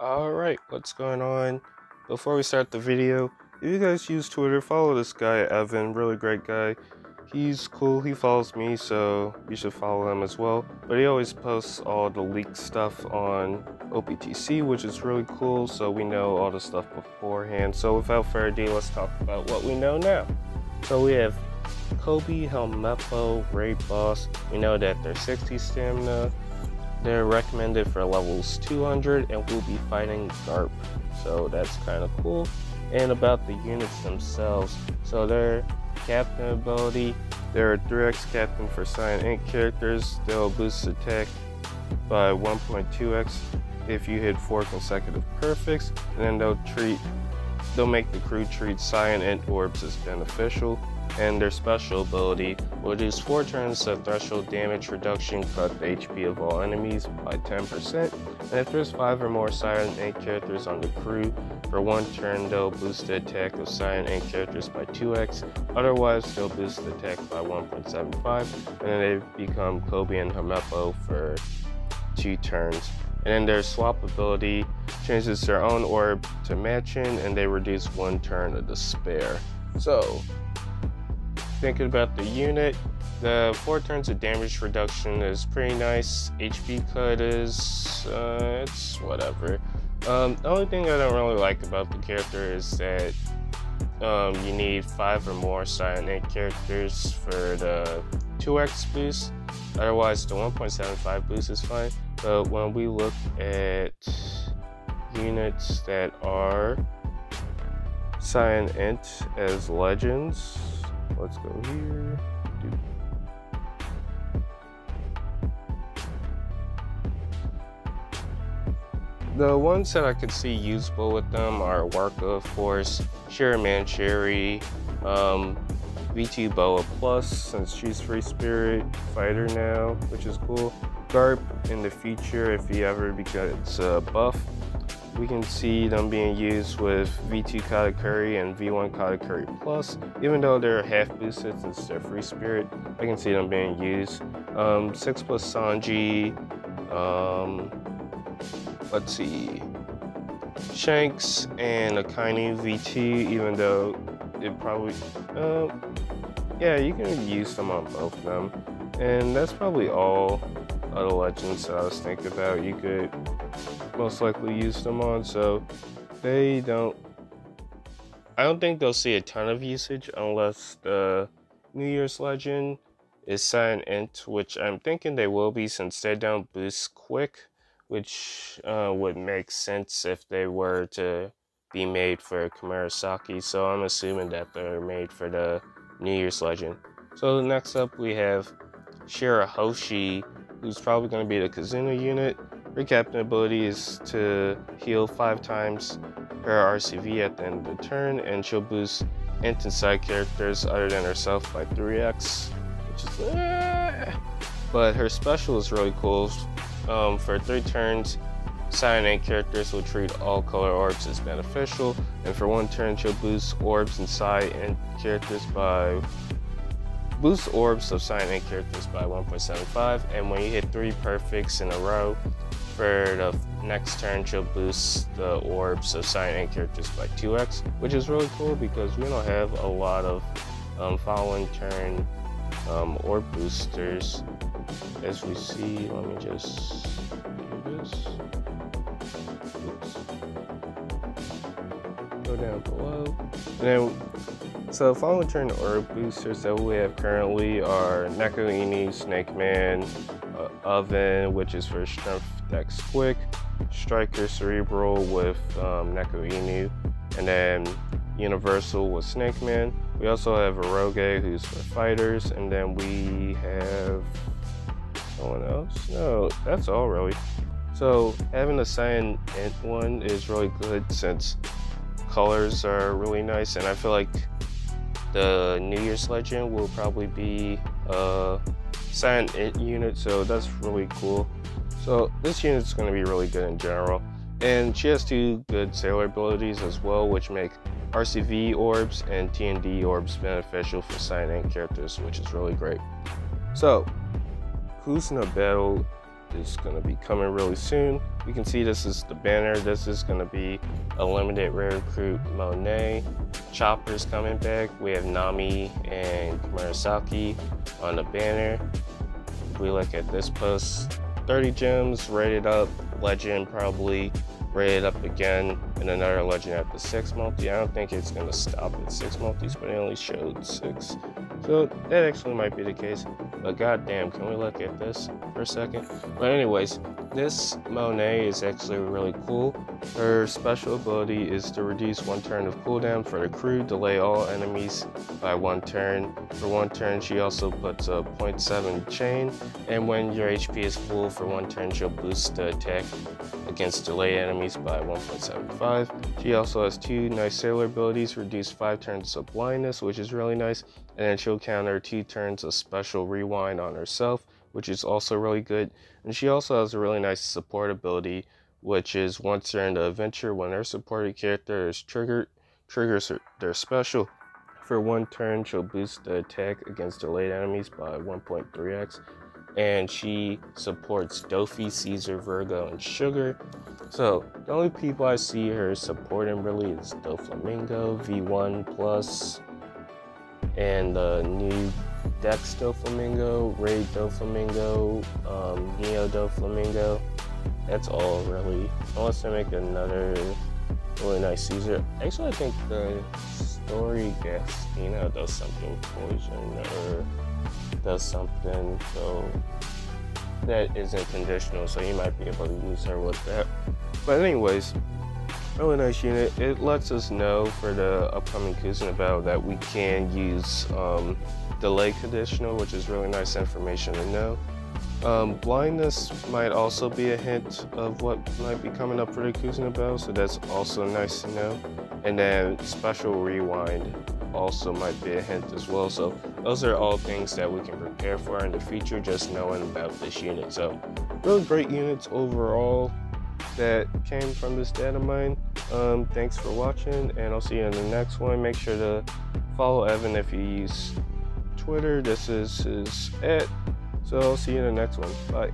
Alright, what's going on? Before we start the video, if you guys use Twitter, follow this guy, Evan, really great guy. He's cool, he follows me, so you should follow him as well. But he always posts all the leaked stuff on OPTC, which is really cool, so we know all the stuff beforehand. So without further ado, let's talk about what we know now. So we have Coby, Helmeppo, Raid Boss. We know that they're 60 stamina. They're recommended for levels 200 and will be fighting Garp, so that's kind of cool. And about the units themselves, so their captain ability, they're a 3x captain for Cyan Ink characters. They'll boost attack by 1.2x if you hit 4 consecutive perfects, and then they'll make the crew treat Cyan Ink orbs as beneficial. And their special ability will reduce 4 turns of threshold damage reduction, cut the HP of all enemies by 10%, and if there's 5 or more Cyan Ink characters on the crew, for 1 turn they'll boost the attack of Cyan Ink characters by 2x, otherwise they'll boost the attack by 1.75, and then they become Coby and Helmeppo for 2 turns. And then their swap ability changes their own orb to matching, and they reduce 1 turn of despair. So, thinking about the unit, the 4 turns of damage reduction is pretty nice. HP cut is, it's whatever. The only thing I don't really like about the character is that you need 5 or more Cyan Ink characters for the 2x boost. Otherwise, the 1.75 boost is fine. But when we look at units that are Cyan Ink as legends, let's go here. The ones that I could see usable with them are Warka, of course, Mancherry, V2 Boa Plus, since she's free spirit fighter now, which is cool. Garp in the future, if he ever becomes a buff. We can see them being used with V2 Katakuri and V1 Katakuri Plus. Even though they're half boosted since they're free spirit, I can see them being used. 6 plus Sanji, let's see, Shanks and Akainu V2, even though it probably, yeah, you can use them on both of them. And that's probably all of the legends that I was thinking about you could most likely use them on, so I don't think they'll see a ton of usage unless the New Year's legend is Cyan Ink, which I'm thinking they will be since they don't boost quick, which would make sense if they were to be made for Kamarasaki, so I'm assuming that they're made for the New Year's legend. So next up we have Shirahoshi, who's probably going to be the Kazuna unit. Her captain ability is to heal 5 times her RCV at the end of the turn, and she'll boost Int and side characters other than herself by 3x, which is but her special is really cool. For 3 turns, Cyan Ink characters will treat all color orbs as beneficial, and for 1 turn she'll boost orbs and Cyan Ink characters by boost orbs of Cyan Ink characters by 1.75, and when you hit 3 perfects in a row, for the next turn she'll boost the orbs of Cyan Ink characters by 2x, which is really cool because we don't have a lot of following turn orb boosters. As we see, let me just do this. Oops. Go down below. And then, so following turn orb boosters that we have currently are Neko Inu, Snake Man, Oven, which is for Strength Dex Quick, Striker Cerebral with Neko Inu, and then Universal with Snake Man. We also have Eroge, who's for fighters, and then we have someone else? No, that's all really. So having the Cyan Ink one is really good since colors are really nice, and I feel like the New Year's legend will probably be a Cyan Ink unit, so that's really cool. So this unit's going to be really good in general, and she has 2 good sailor abilities as well, which make RCV orbs and TND orbs beneficial for Cyan Ink characters, which is really great. So who's in a battle is going to be coming really soon. You can see this is the banner. This is going to be a limited rare recruit Monet. Chopper's coming back. We have Nami and Murasaki on the banner. If we look at this post, 30 gems, rated up, legend probably, rated up again, and another legend at the 6 multi. I don't think it's going to stop at 6 multis, but it only showed 6. So that actually might be the case. But goddamn, can we look at this for a second? But anyways, this Monet is actually really cool. Her special ability is to reduce 1 turn of cooldown for the crew, delay all enemies by 1 turn. For 1 turn, she also puts a 0.7 chain, and when your HP is full for 1 turn, she'll boost the attack against delayed enemies by 1.75. She also has 2 nice sailor abilities, reduce 5 turns of blindness, which is really nice, and then she'll counter 2 turns of special rewind on herself, which is also really good. And she also has a really nice support ability, which is once they're in the adventure, when their supported character is triggers their special. For 1 turn, she'll boost the attack against delayed enemies by 1.3x. And she supports Dofi, Caesar, Virgo, and Sugar. So the only people I see her supporting really is Doflamingo, V1 Plus, and the new Dex Doflamingo, Raid Doflamingo, Neo Doflamingo. That's all really, unless they make another really nice Caesar. Actually, I think the Story Gastina does something poison or does something, so that isn't conditional, so you might be able to use her with that. But anyways, really nice unit. It lets us know for the upcoming Kuzuna battle that we can use delay conditional, which is really nice information to know. Blindness might also be a hint of what might be coming up for the Kuzuna battle, so that's also nice to know. And then special rewind also might be a hint as well. So those are all things that we can prepare for in the future, just knowing about this unit. So really great units overall that came from this data mine. Thanks for watching, and I'll see you in the next one. Make sure to follow Evan if you use Twitter. This is his @ so I'll see you in the next one. Bye.